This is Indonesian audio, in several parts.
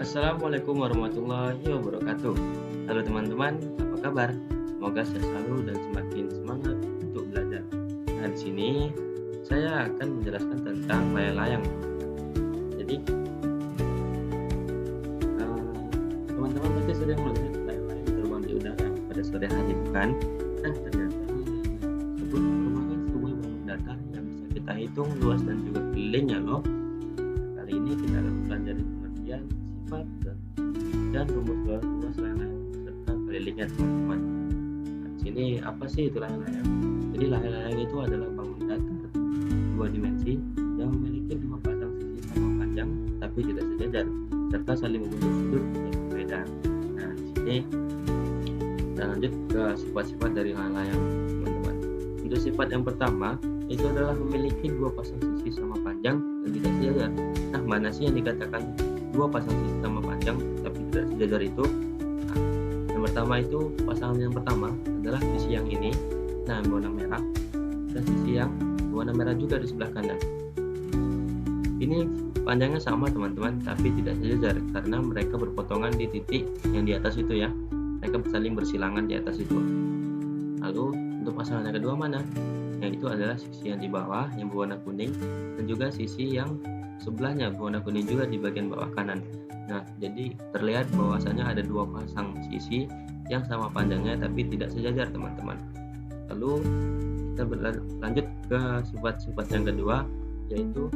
Assalamualaikum warahmatullahi wabarakatuh. Halo teman-teman, apa kabar? Semoga sehat selalu dan semakin semangat untuk belajar. Nah, di sini saya akan menjelaskan tentang layang-layang. Jadi, teman-teman pasti sering melihat layang-layang terbang di udara pada sore hari, bukan? Nah, ternyata layang-layang tersebut merupakan sebuah bangun datar yang bisa kita hitung luas dan juga kelilingnya loh. Kali ini kita akan belajar pengertian, sifat, dan rumus luas layang-layang serta kelilingnya teman-teman. Nah, di sini apa sih itu layang-layang? Jadi layang-layang itu adalah bangun datar dua dimensi yang memiliki 5 pasang sisi sama panjang tapi tidak sejajar serta saling membentuk sudut yang berbeda. Nah, di sini kita lanjut ke sifat-sifat dari layang-layang teman-teman. Untuk sifat yang pertama itu adalah memiliki 2 pasang sisi sama panjang dan tidak sejajar. Nah, mana sih yang dikatakan 2 pasang sisi sama panjang tapi tidak sejajar itu? Nah, yang pertama itu pasangan yang pertama adalah sisi yang ini, nah warna merah, dan sisi yang warna merah juga di sebelah kanan. Ini panjangnya sama teman-teman tapi tidak sejajar karena mereka berpotongan di titik yang di atas itu ya. Mereka saling bersilangan di atas itu. Lalu untuk pasangan yang kedua mana? Yang itu adalah sisi yang di bawah yang berwarna kuning dan juga sisi yang sebelahnya berwarna kuning juga di bagian bawah kanan. Nah, jadi terlihat bahwasanya ada 2 pasang sisi yang sama panjangnya tapi tidak sejajar teman-teman. Lalu kita berlanjut ke sifat-sifat yang kedua, yaitu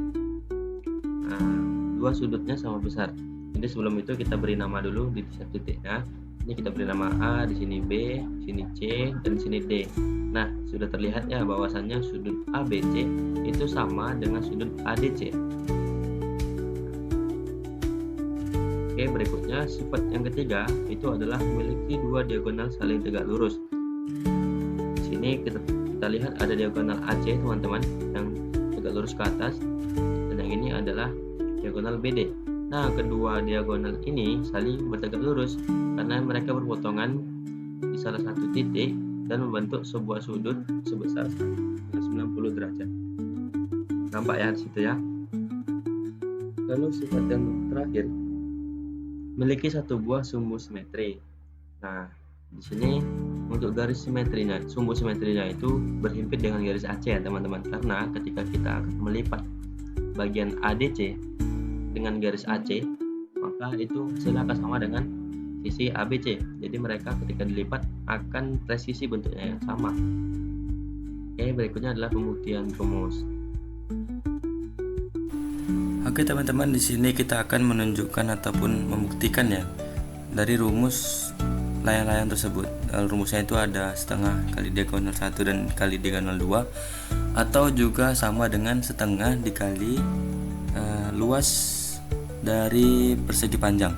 2 sudutnya sama besar. Jadi sebelum itu kita beri nama dulu di setiap titiknya. Ini kita beri nama A, di sini B, di sini C, dan di sini D. Nah, sudah terlihat ya bahwasannya sudut ABC itu sama dengan sudut ADC. Oke, berikutnya sifat yang ketiga itu adalah memiliki 2 diagonal saling tegak lurus. Di sini kita lihat ada diagonal AC teman-teman yang tegak lurus ke atas, dan yang ini adalah diagonal BD. Nah, kedua diagonal ini saling bertegak lurus karena mereka berpotongan di salah satu titik dan membentuk sebuah sudut sebesar 90 derajat. Nampak ya di situ ya. Lalu sifat yang terakhir, memiliki 1 buah sumbu simetri. Nah, di sini untuk garis simetrinya, sumbu simetrinya itu berhimpit dengan garis AC ya teman-teman, karena ketika kita akan melipat bagian ADC dengan garis AC, maka itu hasilnya akan sama dengan sisi ABC. Jadi mereka ketika dilipat akan presisi bentuknya yang sama. Oke, berikutnya adalah pembuktian rumus. Oke teman-teman, di sini kita akan menunjukkan ataupun membuktikan ya dari rumus layang-layang tersebut. Rumusnya itu ada setengah kali diagonal 1 dan kali diagonal 2, atau juga sama dengan setengah dikali luas dari persegi panjang.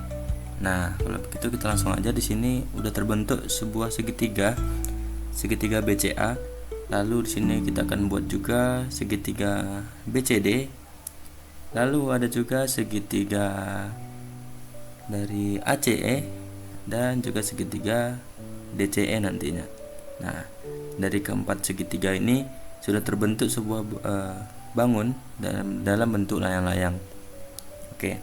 Nah, kalau begitu kita langsung aja, di sini udah terbentuk sebuah segitiga BCA. Lalu di sini kita akan buat juga segitiga BCD. Lalu ada juga segitiga dari ACE dan juga segitiga DCE nantinya. Nah, dari keempat segitiga ini sudah terbentuk sebuah bangun dalam bentuk layang-layang. Oke.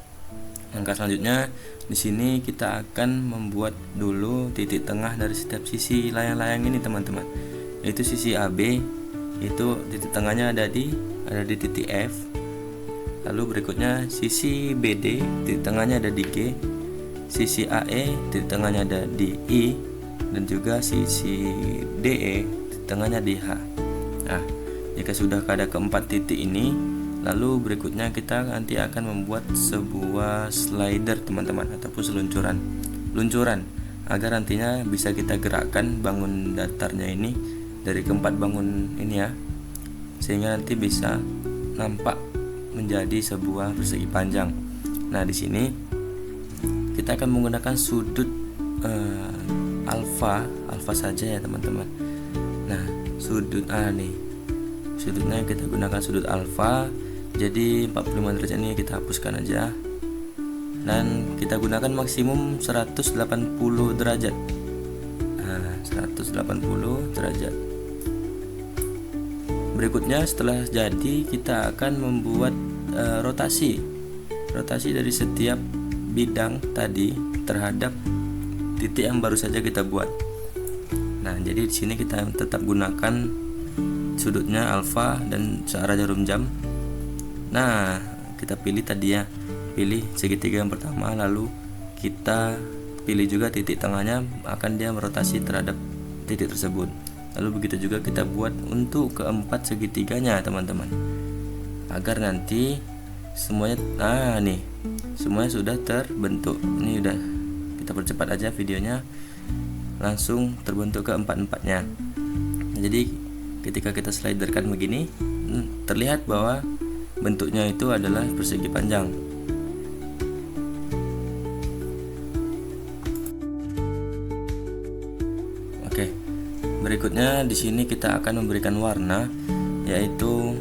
Langkah selanjutnya di sini kita akan membuat dulu titik tengah dari setiap sisi layang-layang ini teman-teman. Yaitu sisi AB, itu titik tengahnya ada di titik F. Lalu berikutnya sisi BD, titik tengahnya ada di G. Sisi AE, titik tengahnya ada di I, dan juga sisi DE, titik tengahnya di H. Nah, jika sudah ada keempat titik ini, lalu berikutnya kita nanti akan membuat sebuah slider teman-teman, ataupun luncuran agar nantinya bisa kita gerakkan bangun datarnya ini dari keempat bangun ini ya, sehingga nanti bisa nampak menjadi sebuah persegi panjang. Nah, di sini kita akan menggunakan sudut alfa saja ya teman-teman. Nah, sudut A nih, sudutnya kita gunakan sudut alfa. Jadi 45 derajat ini kita hapuskan aja, dan kita gunakan maksimum 180 derajat. Nah, 180 derajat. Berikutnya setelah jadi kita akan membuat rotasi dari setiap bidang tadi terhadap titik yang baru saja kita buat. Nah, jadi di sini kita tetap gunakan sudutnya alfa dan searah jarum jam. Nah, kita pilih tadi ya, pilih segitiga yang pertama, lalu kita pilih juga titik tengahnya, akan dia merotasi terhadap titik tersebut. Lalu begitu juga kita buat untuk keempat segitiganya teman-teman, agar nanti semuanya nih semuanya sudah terbentuk. Ini udah, kita percepat aja videonya, langsung terbentuk keempat-empatnya. Jadi ketika kita sliderkan begini, terlihat bahwa bentuknya itu adalah persegi panjang. Oke, berikutnya di sini kita akan memberikan warna, yaitu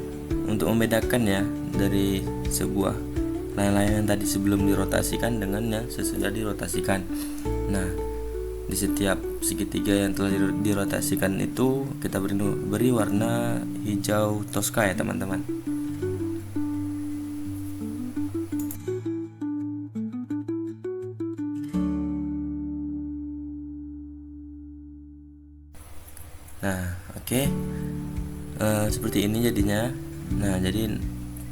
untuk membedakan ya dari sebuah layang-layang yang tadi sebelum dirotasikan dengan yang sesudah dirotasikan. Nah, di setiap segitiga yang telah dirotasikan itu kita beri warna hijau toska ya teman-teman. Nah, oke. Seperti ini jadinya. Nah, jadi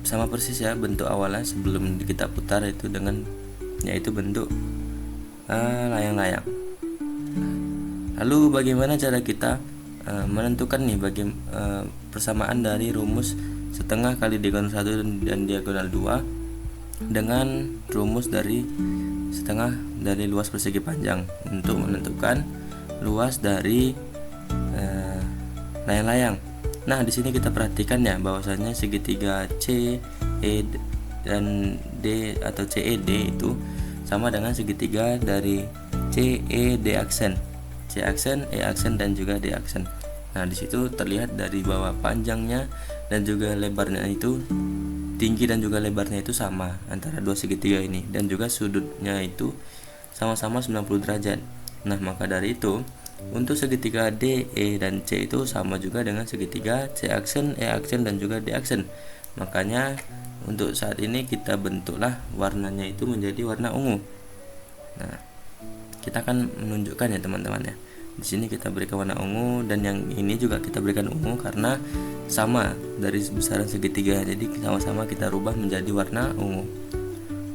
sama persis ya bentuk awalnya sebelum kita putar itu, dengan yaitu bentuk layang-layang. Lalu bagaimana cara kita menentukan nih persamaan dari rumus setengah kali diagonal 1 dan diagonal 2 dengan rumus dari setengah dari luas persegi panjang untuk menentukan luas dari layang-layang. Nah, di sini kita perhatikan ya bahwasanya segitiga C, E dan D atau CED itu sama dengan segitiga dari CED aksen, C aksen, E aksen dan juga D aksen. Nah, di situ terlihat dari bahwa panjangnya dan juga lebarnya itu, tinggi dan juga lebarnya itu sama antara dua segitiga ini, dan juga sudutnya itu sama-sama 90 derajat. Nah, maka dari itu untuk segitiga D, E, dan C itu sama juga dengan segitiga C aksen, E aksen, dan juga D aksen. Makanya untuk saat ini kita bentuklah warnanya itu menjadi warna ungu. Nah, kita akan menunjukkan ya teman-teman ya. Di sini kita berikan warna ungu, dan yang ini juga kita berikan ungu karena sama dari besaran segitiga. Jadi sama-sama kita rubah menjadi warna ungu.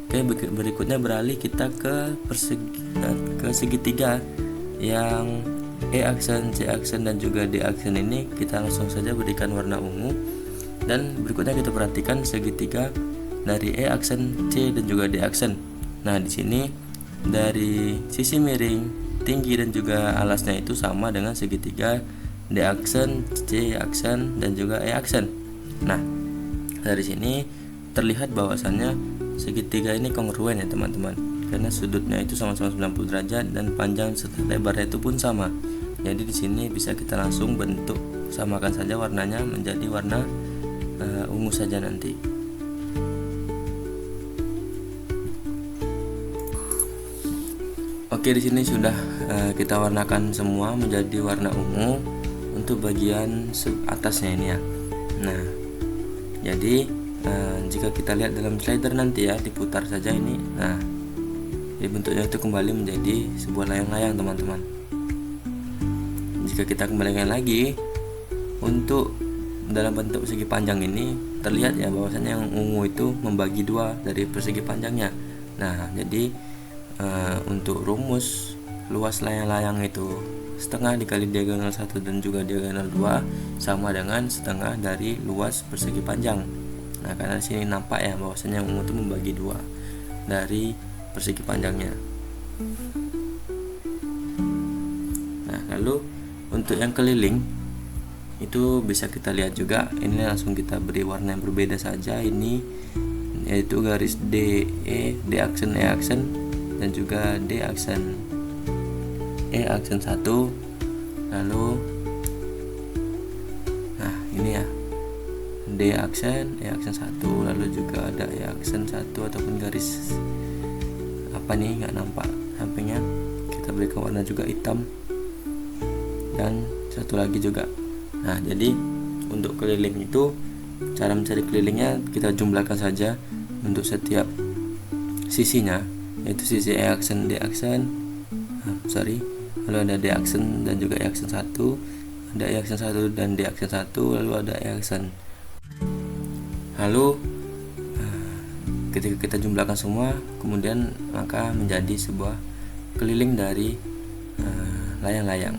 Oke, berikutnya beralih kita ke segitiga yang E aksen, C aksen, dan juga D aksen ini kita langsung saja berikan warna ungu. Dan berikutnya kita perhatikan segitiga dari E aksen, C, dan juga D aksen. Nah, di sini dari sisi miring, tinggi, dan juga alasnya itu sama dengan segitiga D aksen, C aksen, dan juga E aksen. Nah, dari sini terlihat bahwasannya segitiga ini kongruen ya teman-teman, karena sudutnya itu sama-sama 90 derajat dan panjang serta lebarnya itu pun sama. Jadi di sini bisa kita langsung bentuk, samakan saja warnanya menjadi warna ungu saja nanti. Oke, di sini sudah kita warnakan semua menjadi warna ungu untuk bagian atasnya ini ya. Nah, jadi jika kita lihat dalam slider nanti ya, diputar saja ini. Nah, bentuknya itu kembali menjadi sebuah layang-layang teman-teman. Jika kita kembalikan lagi untuk dalam bentuk persegi panjang ini, terlihat ya bahwasanya yang ungu itu membagi dua dari persegi panjangnya. Nah, jadi untuk rumus luas layang-layang itu setengah dikali diagonal 1 dan juga diagonal 2 sama dengan setengah dari luas persegi panjang. Nah, karena di sini nampak ya bahwasanya yang ungu itu membagi dua dari persegi panjangnya. Nah, lalu untuk yang keliling itu bisa kita lihat juga. Ini langsung kita beri warna yang berbeda saja ini, yaitu garis D, E, D aksen, E aksen, dan juga D aksen, E aksen 1. Lalu nah ini ya, D aksen, E aksen 1, lalu juga ada E aksen 1 ataupun garis apa nih, nggak nampak sampingnya. Kita berikan warna juga hitam, dan satu lagi juga. Nah, jadi untuk keliling itu cara mencari kelilingnya kita jumlahkan saja untuk setiap sisinya. yaitu sisi E aksen D aksen. Lalu ada D aksen dan juga E aksen 1, ada E aksen 1 dan D aksen 1, lalu ada E aksen. Lalu ketika kita jumlahkan semua, kemudian maka menjadi sebuah keliling dari layang-layang.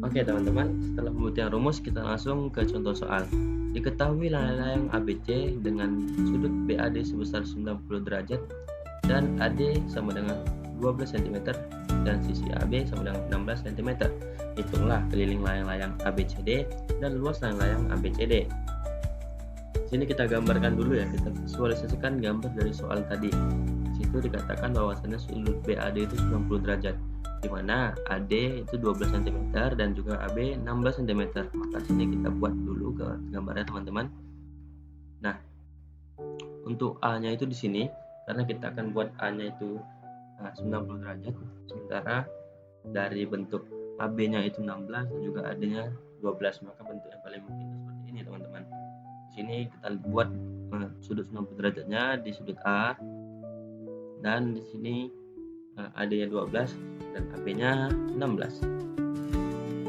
Oke teman-teman, setelah pembuktian rumus kita langsung ke contoh soal. Diketahui layang-layang ABC dengan sudut BAD sebesar 90 derajat dan AD sama dengan 12 cm dan sisi AB sama dengan 16 cm. Hitunglah keliling layang-layang ABCD dan luas layang-layang ABCD. Sini kita gambarkan dulu ya, kita visualisasikan gambar dari soal tadi. Di situ dikatakan bahwasannya sudut BAD itu 90 derajat, di mana AD itu 12 cm dan juga AB 16 cm. Maka sini kita buat dulu ke gambarnya teman-teman. Nah, untuk A-nya itu di sini, karena kita akan buat A-nya itu 90 derajat, sementara dari bentuk AB-nya itu 16 dan juga AD-nya 12, maka bentuk yang paling mungkin seperti ini teman-teman. Di sini kita buat sudut 90 derajatnya di sudut A, dan di sini AD-nya 12 dan AB-nya 16.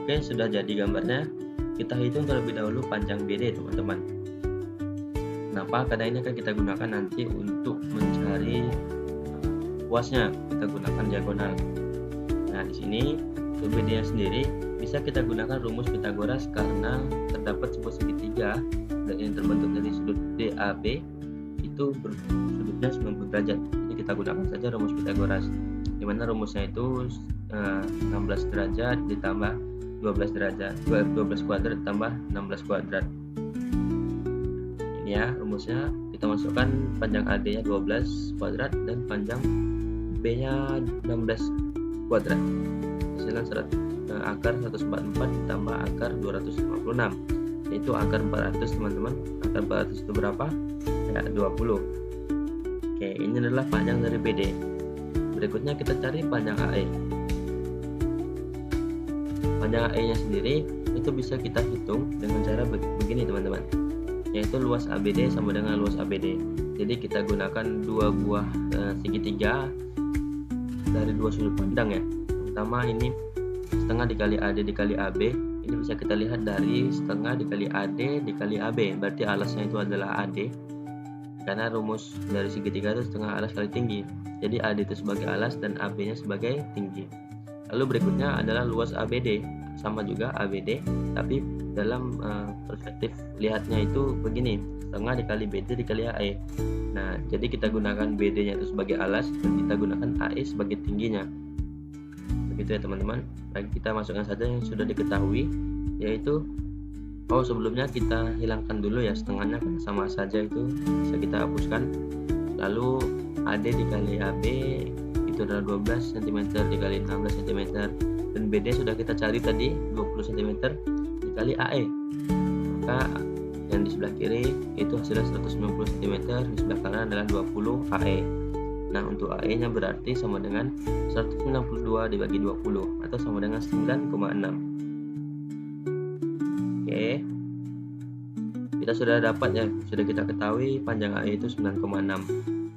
Oke, sudah jadi gambarnya. Kita hitung terlebih dahulu panjang BD teman-teman. Kenapa? Karena ini akan kita gunakan nanti untuk mencari luasnya, kita gunakan diagonal. Nah, di sini untuk BD-nya sendiri bisa kita gunakan rumus Pythagoras karena terdapat sebuah segitiga yang terbentuk dari sudut DAB itu sudutnya 90 derajat. Jadi kita gunakan saja rumus Pythagoras, di mana rumusnya itu 16 derajat ditambah 12 derajat, 12 kuadrat ditambah 16 kuadrat. Ini ya rumusnya, kita masukkan panjang AD-nya 12 kuadrat dan panjang B-nya 16 kuadrat. Hasilkan akar 144 ditambah akar 256, yaitu akar 400 teman-teman. Akar 400 itu berapa? Ya, 20. Oke, ini adalah panjang dari BD. Berikutnya kita cari panjang AE. Panjang AE nya sendiri itu bisa kita hitung dengan cara begini teman-teman, yaitu luas ABD sama dengan luas ABD. Jadi kita gunakan dua buah segitiga dari dua sudut pandang ya. Pertama ini setengah dikali AD dikali AB, ini bisa kita lihat dari setengah dikali AD dikali AB, berarti alasnya itu adalah AD, karena rumus dari segitiga itu setengah alas kali tinggi. Jadi AD itu sebagai alas dan AB nya sebagai tinggi. Lalu berikutnya adalah luas ABD, sama juga ABD, tapi dalam perspektif lihatnya itu begini, setengah dikali BD dikali AE. Nah, jadi kita gunakan BD nya itu sebagai alas dan kita gunakan AE sebagai tingginya. Begitu ya teman-teman. Baik, kita masukkan saja yang sudah diketahui, yaitu sebelumnya kita hilangkan dulu ya setengahnya, karena sama saja itu bisa kita hapuskan. Lalu AD dikali AB itu adalah 12 cm dikali 16 cm, dan BD sudah kita cari tadi 20 cm dikali AE, maka yang di sebelah kiri itu hasilnya 190 cm, di sebelah kanan adalah 20 AE. Nah, untuk AE nya berarti sama dengan 192 dibagi 20 atau sama dengan 9,6. Oke, kita sudah dapat ya, sudah kita ketahui panjang AE itu 9,6.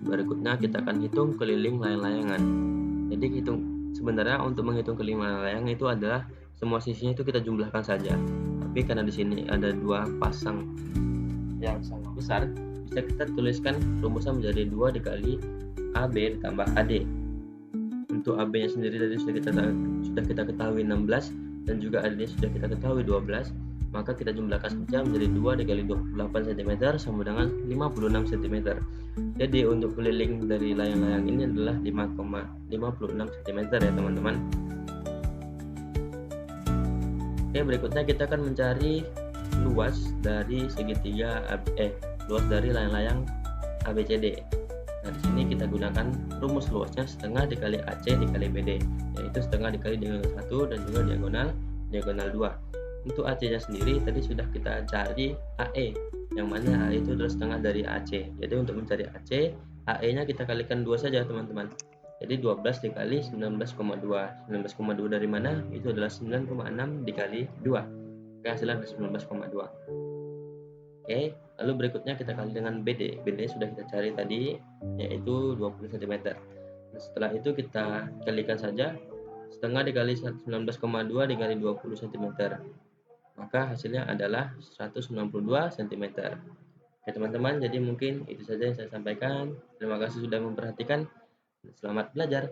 Berikutnya kita akan hitung keliling layang-layangan. Jadi sebenarnya untuk menghitung keliling layang-layang itu adalah semua sisinya itu kita jumlahkan saja. Tapi karena di sini ada dua pasang yang sama besar, bisa kita tuliskan rumusnya menjadi 2 dikali AB ditambah AD. Untuk AB nya sendiri tadi sudah kita ketahui 16 dan juga AD nya sudah kita ketahui 12, maka kita jumlahkan saja menjadi 2 dikali 28 cm sama dengan 56 cm. Jadi untuk keliling dari layang-layang ini adalah 5,56 cm ya teman-teman. Oke, berikutnya kita akan mencari luas dari segitiga luas dari layang-layang ABCD. Nah, di sini kita gunakan rumus luasnya setengah dikali AC dikali BD, yaitu setengah dikali diagonal 1 dan juga diagonal 2. Untuk AC nya sendiri tadi sudah kita cari AE, yang mana AE itu adalah setengah dari AC. Jadi untuk mencari AC, AE nya kita kalikan 2 saja teman-teman. Jadi 12 dikali 19,2. 19,2 dari mana? Itu adalah 9,6 dikali 2. Hasilnya 19,2. Oke, lalu berikutnya kita kali dengan BD. BD sudah kita cari tadi, yaitu 20 cm. Nah, setelah itu kita kalikan saja, setengah dikali 19,2 dikali 20 cm. Maka hasilnya adalah 192 cm. Oke teman-teman, jadi mungkin itu saja yang saya sampaikan. Terima kasih sudah memperhatikan. Selamat belajar.